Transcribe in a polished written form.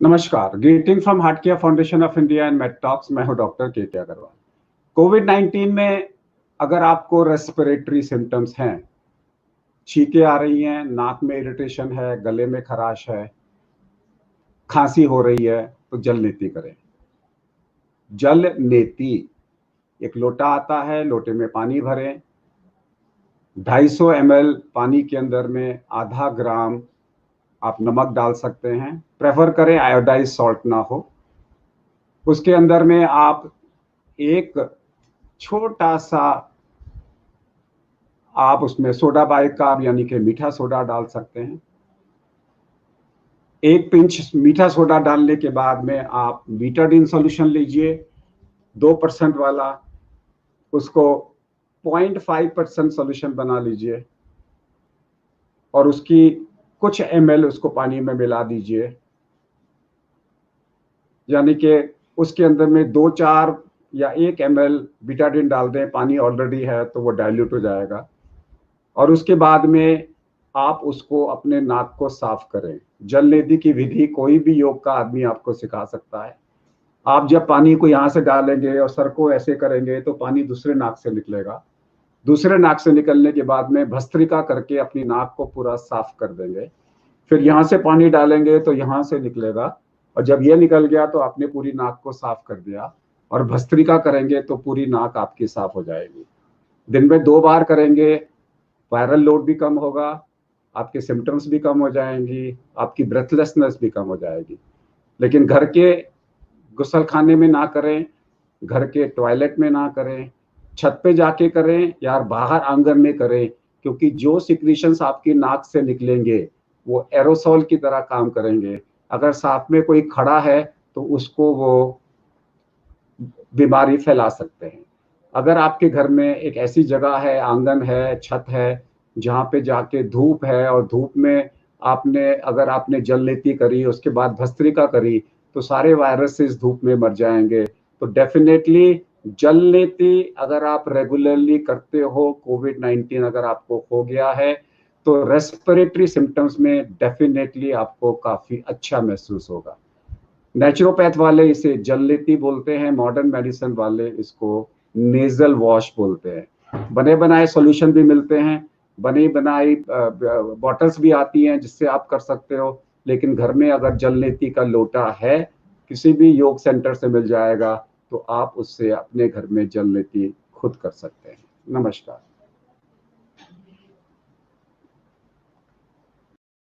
नमस्कार, greeting from heart care foundation of India and made talks. मैं हूं doctor के अग्रवाल। कोविड-19 में अगर आपको रेस्पिरेटरी सिम्टम्स हैं, छींकें आ रही हैं, नाक में इरिटेशन है, गले में खराश है, खांसी हो रही है, तो जल नीति करें। जल नेति एक लोटा आता है, लोटे में पानी भरें, 250 ml पानी के अंदर में आधा ग्राम आप नमक डाल सकते हैं। प्रेफर करें आयोडाइज सॉल्ट ना हो। उसके अंदर में आप एक छोटा सा आप उसमें सोडा बाइकार्ब यानी कि मीठा सोडा डाल सकते हैं। एक पिंच मीठा सोडा डालने के बाद में आप बीटाडीन सॉल्यूशन लीजिए 2% वाला, उसको 0.5% सॉल्यूशन बना लीजिए और उसकी कुछ ml उसको पानी में मिला दीजिए, यानी कि उसके अंदर में 2-4 या 1 ml बीटाडीन डाल दें। पानी ऑलरेडी है तो वो डाइल्यूट हो जाएगा और उसके बाद में आप उसको अपने नाक को साफ करें। जल नेति की विधि कोई भी योग का आदमी आपको सिखा सकता है। आप जब पानी को यहाँ से डालेंगे और सर को ऐसे करेंगे तो पानी दूसरे नाक से निकलेगा। दूसरे नाक से निकलने के बाद में भस्त्रिका करके अपनी नाक को पूरा साफ कर देंगे। फिर यहाँ से पानी डालेंगे तो यहाँ से निकलेगा और जब ये निकल गया तो आपने पूरी नाक को साफ कर दिया। और भस्त्रिका करेंगे तो पूरी नाक आपकी साफ हो जाएगी। दिन में 2 बार करेंगे, वायरल लोड भी कम होगा, आपके सिम्टम्स भी कम हो जाएंगी, आपकी ब्रेथलेसनेस भी कम हो जाएगी। लेकिन घर के गुसलखाने में ना करें, घर के टॉयलेट में ना करें, छत पे जाके करें या बाहर आंगन में करें, क्योंकि जो सिक्रीशंस आपकी नाक से निकलेंगे वो एरोसोल की तरह काम करेंगे। अगर साथ में कोई खड़ा है तो उसको वो बीमारी फैला सकते हैं। अगर आपके घर में एक ऐसी जगह है, आंगन है, छत है, जहाँ पे जाके धूप है और धूप में अगर आपने जल नीति करी, उसके बाद भस्त्रिका करी, तो सारे वायरसेस धूप में मर जाएंगे। तो डेफिनेटली जल नीति अगर आप रेगुलरली करते हो, कोविड-19 अगर आपको हो गया है तो रेस्पिरेटरी सिम्टम्स में डेफिनेटली आपको काफी अच्छा महसूस होगा। नेचुरोपैथ वाले इसे जल नीति बोलते हैं, मॉडर्न मेडिसिन वाले इसको नेजल वॉश बोलते हैं। बने बनाए सॉल्यूशन भी मिलते हैं, बनी बनाई बॉटल्स भी आती हैं जिससे आप कर सकते हो। लेकिन घर में अगर जल नीति का लोटा है, किसी भी योग सेंटर से मिल जाएगा, तो आप उससे अपने घर में जल नीति खुद कर सकते हैं। नमस्कार।